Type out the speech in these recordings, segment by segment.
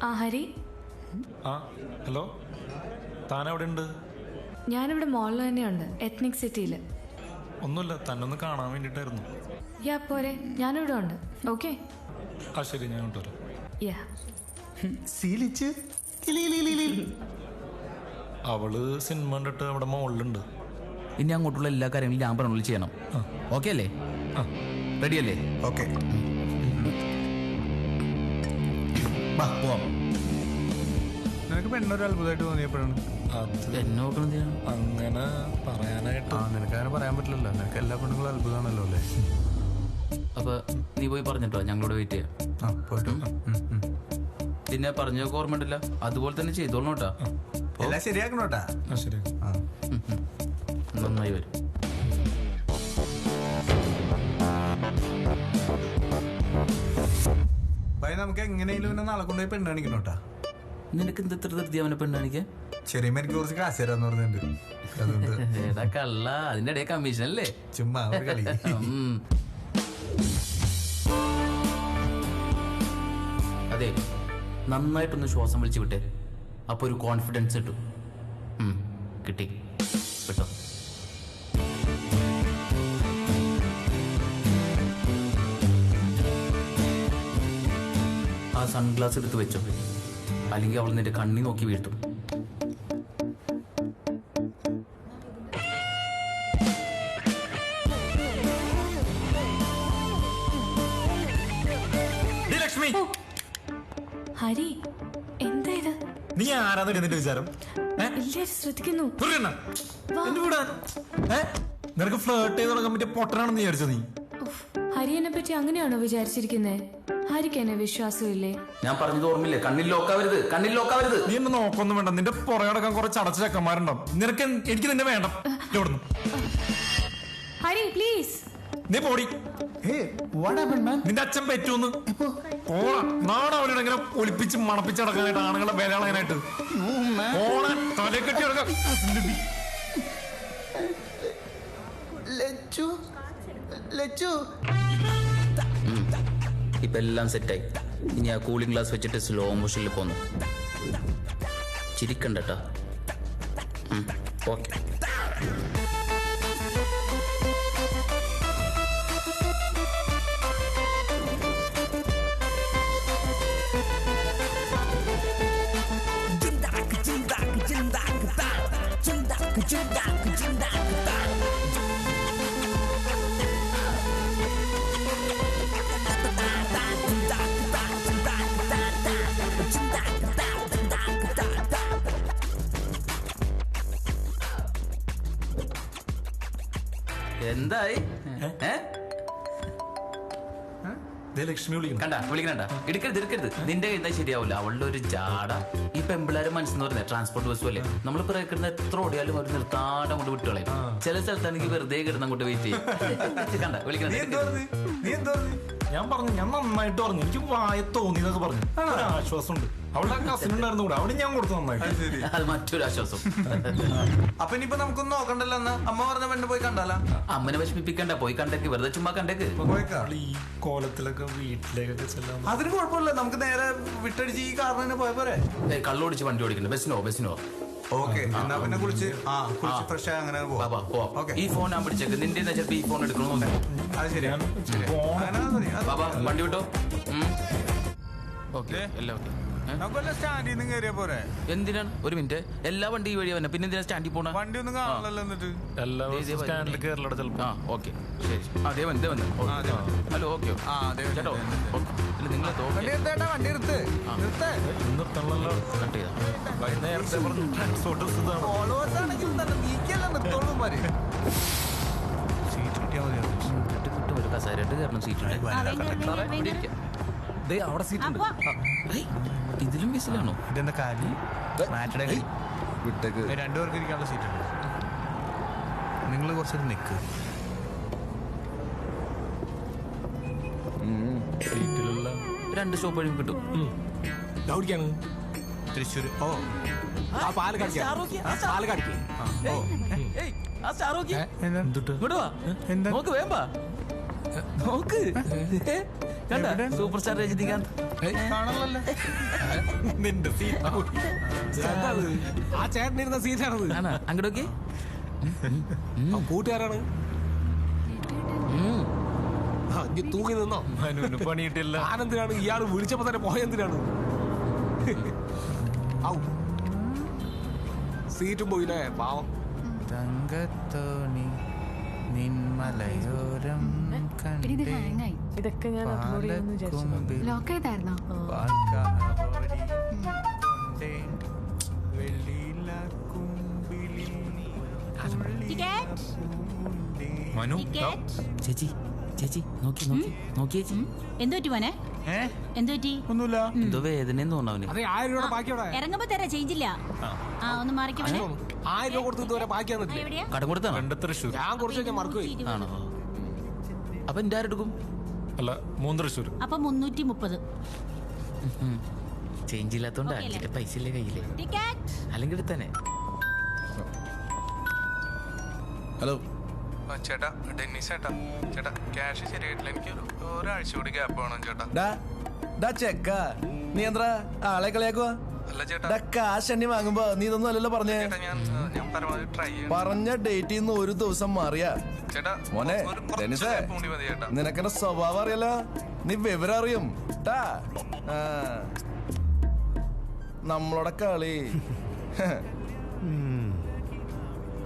Hari. Hello, താൻ എവിടെ ഉണ്ട്? ഞാനിവിടെ മോളിൽ തന്നെയുണ്ട്, എത്നിക് സിറ്റിയിൽ. ഒന്നുമില്ല, തന്നൊന്ന് കാണാൻ വേണ്ടിട്ടായിരുന്നു. യാ പോരെ, ഞാനിവിടെ ഉണ്ട്. ഓക്കെ. ശരി, ഞാൻ കൊണ്ടുവരാം. യാ. അവള് സിനിമ കണ്ടിട്ട് അവിടെ മോളിലുണ്ട്. ഇനി അങ്ങോട്ടുള്ള എല്ലാ കാര്യങ്ങളും ഞാൻ പറഞ്ഞുള്ളിൽ ചെയ്യണം. ഓക്കെ അല്ലേ? റെഡി അല്ലേ? ഓക്കെ. നിനക്ക് പെണ്ണൊരു അത്ഭുതമായിട്ട് തോന്നിയപ്പോഴാണ് എന്നെ നോക്കണത് അങ്ങനെ പറയാനായിട്ട്. നിനക്കങ്ങനെ പറയാൻ പറ്റില്ലല്ലോ, നിനക്ക് എല്ലാ പെണ്ണുങ്ങളും അത്ഭുതമാണല്ലോ അല്ലേ? അപ്പൊ നീ പോയി പറഞ്ഞിട്ടോ, ഞങ്ങളോട് വെയിറ്റ് ചെയ്യാം. പോയിട്ടു. പിന്നെ പറഞ്ഞൊക്കെ ഓർമ്മയിട്ടില്ല, അതുപോലെ തന്നെ ചെയ്തോളൂ കേട്ടാ. എല്ലാം ശരിയാക്കണോട്ടാ. ശരി. നന്നായി വരും. ഭയ നമുക്ക് എങ്ങനെയും പിന്നെ നാളെ കൊണ്ടുപോയി പെണ്ണ് കാണിക്കണോട്ടാ. നിനക്ക് എന്ത് ഇത്ര ധൃതി അവനെ പെണ്ണാണിക്കാൻ? ചെറിയ എനിക്ക് കുറച്ച് കാശ് തരാന്ന് പറഞ്ഞിട്ടുണ്ട്. അതുകൊണ്ട് ഏതാ കള്ള, അതിന്റെ ഇടയിൽ കമ്മീഷൻ അല്ലേ? ചുമ്മാ ഒരു കളി. അതെ, നന്നായിട്ടൊന്ന് ശ്വാസം വിളിച്ചു വിട്ടെ, അപ്പൊ ഒരു കോൺഫിഡൻസ് കിട്ടും. കിട്ടി കേട്ടോ. ആ സൺഗ്ലാസ് എടുത്ത് വെച്ചോ, അല്ലെങ്കിൽ അവൾ നിന്റെ കണ്ണി നോക്കി വീഴ്ത്തും. ലക്ഷ്മി, ഹരി, എന്താ ഇത്? നീ ആരാന്ന് നിന്റെ വിചാരം? എല്ലാരും ശ്രദ്ധിക്കുന്നു. നിനക്ക് ഫ്ലേർട്ട് ചെയ്ത് തുടങ്ങാൻ പറ്റിയ പൊട്ടനാണെന്ന് വിചാരിച്ചോ നീ? ഹരിയെ പറ്റി അങ്ങനെയാണോ വിചാരിച്ചിരിക്കുന്നേ? ഹരിക്ക് എന്നെ വിശ്വാസമില്ലേ? ഞാൻ പറഞ്ഞത് ഓർമ്മയില്ലേ? കണ്ണിൽ ലോക്കാവരുത്, കണ്ണിൽ ലോക്കാവരുത്. നീ എന്നെ നോക്കൊന്നും വേണ്ട, നിന്റെ പുറകെ അടക്കാൻ കുറച്ച് അടച്ച ചെക്കന്മാരുണ്ടാവും. നിനക്ക് എനിക്ക് നിന്നെ വേണ്ട. ഹരി പ്ലീസ്. നീ പോടി. നിന്റെ അച്ഛൻ പറ്റൂന്ന് പോടാ. നാടവിടെ ഇങ്ങനെ ഒലിപ്പിച്ച് മണപ്പിച്ചടക്കാനായിട്ട്, ആണുങ്ങളെ വില കളയാനായിട്ട് തലേ കെട്ടി കിടക്കാം. ഇപ്പൊ എല്ലാം സെറ്റായി. ഇനി ആ കൂളിംഗ് ഗ്ലാസ് വെച്ചിട്ട് സ്ലോ മോഷനിൽ പോന്നു. ചിരിക്കണ്ടട്ടാ. ഓക്കെ. എന്തായി? ലക്ഷ്മി കണ്ട വിളിക്കണ്ട. എടുക്കരുത്. നിന്റെ എന്താ ശരിയാവില്ല. അവളുടെ ഒരു ജാട. ഈ പെമ്പിള്ളാരെ മനസ്സെന്ന് പറയുന്നത് ട്രാൻസ്പോർട്ട് ബസ് പോലെ. നമ്മൾ പ്രേക്കുന്ന എത്ര ഓടിയാലും അവർ നിർത്താണ്ട് അങ്ങോട്ട് വിട്ടുകളയും. ചില സ്ഥലത്താണെങ്കിൽ വെറുതെ കിടന്ന് അങ്ങോട്ട് വെയിറ്റ് ചെയ്യും. കണ്ട വിളിക്കണ്ട. ഞാൻ പറഞ്ഞു, ഞാൻ നന്നായിട്ട് പറഞ്ഞു. എനിക്ക് വായ തോന്നിയതൊക്കെ പറഞ്ഞു. ആശ്വാസം ഉണ്ട്. അവളുടെ കസിൻ ഉണ്ടായിരുന്നു കൂടെ, അവിടെ ഞാൻ കൊടുത്തു നന്നായിട്ട്. അത് മറ്റൊരു ആശ്വാസം. അപ്പൊ ഇനിയിപ്പോ നമുക്കൊന്നും നോക്കണ്ടല്ലോ. അമ്മ പറഞ്ഞ പെണ്ണ് പോയി കണ്ടാലോ? അമ്മനെ വിഷമിപ്പിക്കണ്ട, പോയി കണ്ടേക്ക്. വെറുതെ ചുമ്മാ കണ്ടേക്ക്. ഈ കോലത്തിലൊക്കെ വീട്ടിലേക്കൊക്കെ ചെല്ലാൻ അതിന് കുഴപ്പമില്ല, നമുക്ക് നേരെ വിട്ടടിച്ച് ഈ കാറിന് തന്നെ പോയ പോരെ. കള്ളോടിച്ച് വണ്ടി ഓടിക്കണ്ട. ബസ്സിനോ. ഓക്കെ, എന്നാ പിന്നെ കുളിച്ച് ഫ്രഷ് ആയി അങ്ങനെ പോവാം. ഈ ഫോൺ ഞാൻ പിടിച്ചേക്ക്. നിന്റെ ചിലപ്പോ ഈ ഫോൺ എടുക്കണോ? അത് ശരിയാണ്. വണ്ടി വിട്ടോ. ഓക്കെ, എല്ലാം ഓക്കെ. സ്റ്റാൻഡിൽ നിന്ന് കയറിയാ പോരെ? എന്തിനാണ്? ഒരു മിനിറ്റ്. എല്ലാ വണ്ടി ഈ വഴിയാ വന്നെ, പിന്നെ എന്തിനാ സ്റ്റാൻഡിൽ പോണ? വണ്ടി ഒന്നും കാണാനല്ലോ. എന്നിട്ട് സ്റ്റാൻഡിൽ കയറില്ല ചിലപ്പോ. ഓക്കെ, ശരി. അതേ വന്ന് ഹലോ. ഓക്കെ ചേട്ടോ. വണ്ടി വണ്ടി എടുത്ത് നിർത്തണല്ലോ. കട്ട് ചെയ്താ നേരത്തെ പറഞ്ഞു ട്രാൻസ്പോർട്ട് സീറ്റ് കിട്ടിയാൽ മതി. കിട്ടും. ഒരു കസേരയിട്ട് കയറണം. സീറ്റ് അവിടെ സീറ്റ് ഉണ്ട്. ഇതിലും ബസ്സിലാണോ? ഇതെന്താ കാലി വിട്ടേക്ക്. രണ്ടുപേർക്ക് ഇരിക്കാനുള്ള സീറ്റ് ഉണ്ട്. നിങ്ങൾ കുറച്ചൊരു നിക്ക്. രണ്ട് സ്റ്റോപ്പ് വഴിയും കിട്ടും. തൃശ്ശൂർ. നോക്ക് സൂപ്പർ സ്റ്റാർ രജനികാന്ത്. നിന്റെ ആ ചേട്ടനിരുന്ന സീറ്റാണത്. അങ്ങോട്ടൊക്കെ കൂട്ടുകാരാണ്. തൂങ്ങി നിന്നോ? പണിയിട്ടില്ല. ആനന്ദിനാണ് ഇയാള് വിളിച്ചപ്പോ തന്നെ പോയെന്തിനാണ്? സീറ്റും പോയില്ലേ പാവം. തങ്കത്തോണി നിന്മലയോരം ഇതൊക്കെ ഞാൻ അപ്ലോഡ് ചെയ്യുമെന്ന് വിചാരിച്ചു. ലോക്ക് ചെയ്തായിരുന്നോ? മനു ചേച്ചി ചേച്ചി നോക്കി നോക്കി നോക്കി ചേച്ചി. എന്തുപറ്റി മോനെ? എന്തുപറ്റി? ഒന്നുമില്ല. എന്തോ വേദനയെന്ന് തോന്നവന്. അതെ 1000 രൂപ ബാക്കിയോടെ ഇറങ്ങുമ്പോ തരാ, ചേഞ്ച് ഇല്ല. ആ ഒന്ന് മാറിക്കോ മോനെ. 1000 രൂപ കൊടുത്ത് ഇതുവരെ ബാക്കി വന്നിട്ടില്ല. എവിടെയാ? കടം കൊടുത്താണോ? രണ്ട് തൃശ്ശൂർ. ഞാൻ കുറച്ച് കഴിഞ്ഞാൽ മറക്കുപോയി. ആണോ? അപ്പൊ എന്റെ ആരെടുക്കും? അല്ല 3 തൃശ്ശൂർ. അപ്പൊ 330. ചേഞ്ച് ഇല്ലാത്തോണ്ട് അഞ്ചിന്റെ പൈസ ഇല്ലേ കയ്യില്? ടിക്കറ്റ്. അല്ലെങ്കിൽ എടുത്തന്നെ. ഹലോ ചേട്ടാ, ഡെന്നിസ് ചേട്ടാ, ചേട്ടാ ക്യാഷ് ശരിയായിട്ടില്ല. എനിക്ക് ഒരാഴ്ച കൂടി ഗ്യാപ്പ് വേണം ചേട്ടാ. ചെക്ക നീ എന്താ ആളെ കളിയാക്കുവാ? അല്ല ചേട്ടാ, കാശ് എണ്ണി വാങ്ങുമ്പോ നീ ഇതൊന്നും അല്ലല്ലോ പറഞ്ഞേ. ചേട്ടാ ഞാൻ പരമാവധി ട്രൈ ചെയ്യാം. പറഞ്ഞ ഡേറ്റിൽ നിന്ന് ഒരു ദിവസം മാറിയാ ചേട്ടാ മോനെ ഡെന്നിസേ, മതി ചേട്ടാ. നിനക്കെന്റെ സ്വഭാവം അറിയാലോ, നീ വിവരം അറിയും ട്ടാ. നമ്മളോടെ കളി.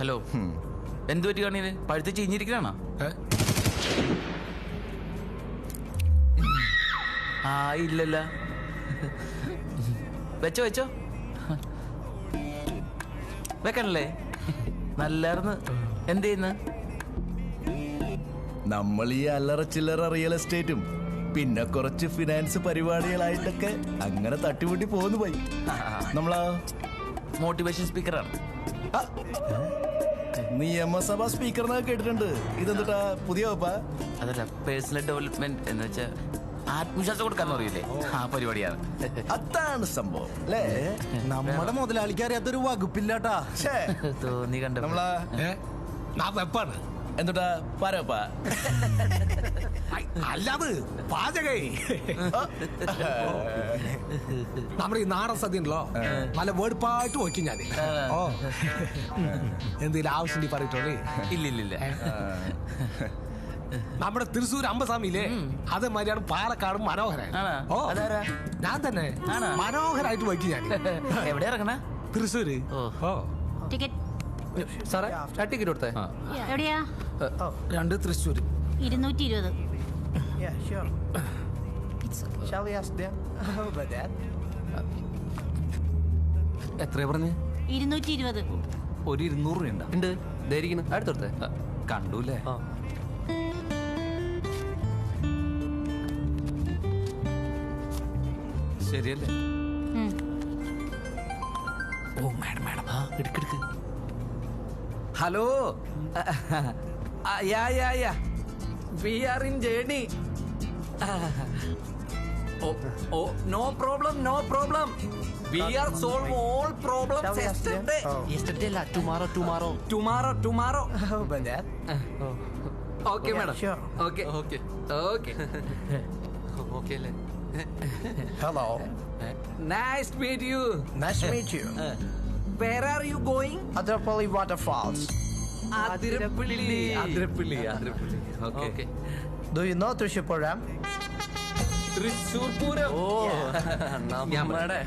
ഹലോ, എന്ത് പറ്റി കാണിയത്? പഴുത്ത് ചീഞ്ഞിരിക്കണോ? ആ ഇല്ലല്ല. വെച്ചോ വെച്ചോ, വെക്കണല്ലേ? നല്ലായിരുന്നു. എന്ത് ചെയ്യുന്നു? നമ്മൾ ഈ അല്ലറ ചില്ലറ റിയൽ എസ്റ്റേറ്റും പിന്നെ കുറച്ച് ഫിനാൻസ് പരിപാടികളായിട്ടൊക്കെ അങ്ങനെ തട്ടിമുട്ടി പോന്നു പോയി. നമ്മളാ മോട്ടിവേഷൻ സ്പീക്കറാണ്. നിയമസഭാ സ്പീക്കറിനൊക്കെ കേട്ടിട്ടുണ്ട്. ഇതെന്താ പുതിയ വകുപ്പാ? അതല്ല, പേഴ്സണൽ ഡെവലപ്മെന്റ് എന്ന് വെച്ചാൽ ആത്മവിശ്വാസം കൊടുക്കാന്ന് പറയില്ലേ, ആ പരിപാടിയാണ്. അതാണ് സംഭവം അല്ലേ? നമ്മുടെ മുതലാളിക്ക് അറിയാത്തൊരു വകുപ്പില്ലാട്ടാ. തോന്നി കണ്ട നമ്മളാ വെപ്പാണ്. എന്താ പരപ്പാ? അല്ലാത് പാചകേ. നമ്മുടെ ഈ നാടൻ സദ്യ ഉണ്ടല്ലോ, നല്ല വെടുപ്പായിട്ട് വയ്ക്കും ഞാൻ. ഓ എന്തെങ്കിലും ആവശ്യം പറഞ്ഞിട്ടോളേ. ഇല്ലില്ല. നമ്മുടെ തൃശ്ശൂർ അമ്പസ്വാമിയില്ലേ, അതേമാതിരിയാണ് പാലക്കാടും മനോഹരൻ. ഓ അതാരാ? ഞാൻ തന്നെ മനോഹരായിട്ട് വയ്ക്കും ഞാൻ. എവിടെ ഇറങ്ങണ? തൃശ്ശൂര്. ഓ ടിക്കറ്റ്. സാറേ ടിക്കറ്റ് കൊടുത്തേ. എവിടെയാ? 2 തൃശ്ശൂർ. 220. എത്രയാ പറഞ്ഞ്? 220. ഒരു 200 രൂപ ഉണ്ട്. ധരിക്കുന്നു അടുത്തോടത്തെ കണ്ടൂല്ലേ? ശരിയല്ലേ? ഓ മാഡം മാഡം, ആ എടുക്കെടുക്ക്. Hello, ya we are in journey. No problem. We are solve all problems yesterday. Yesterday അല്ല, tomorrow. Tomorrow. Okay, madam. Sure. Okay. Okay അല്ലേ? Hello, Nice to meet you. nice to meet you. Where are you going? Adrapalli Waterfalls. Athirappilly. Okay. Do you know Trishupuram? Thrissur Pooram. നമ്മുടെ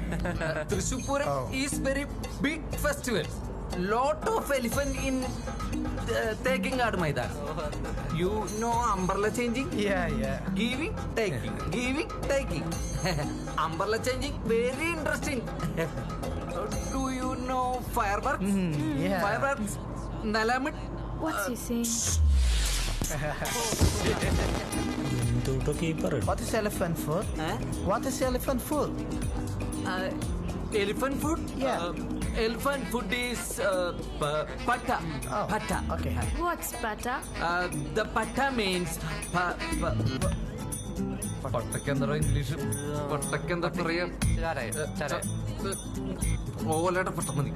Thrissur Pooram is very big festival. Lot of elephant in Tekkingad Maidan. You know umbrella changing? Yeah. Giving, taking. Umbrella changing, very interesting. Do you know fireworks? Yeah. Fireworks, Nalamit. What's he saying? What is elephant food? What is elephant food? Elephant food? Yeah. Elephant food is patta. Oh. Patta. Okay. What's pata? The patta means പട്ടക്കെന്താ English? പട്ടക്കെന്താ പറയാ? ഓലയുടെ പട്ട മതി.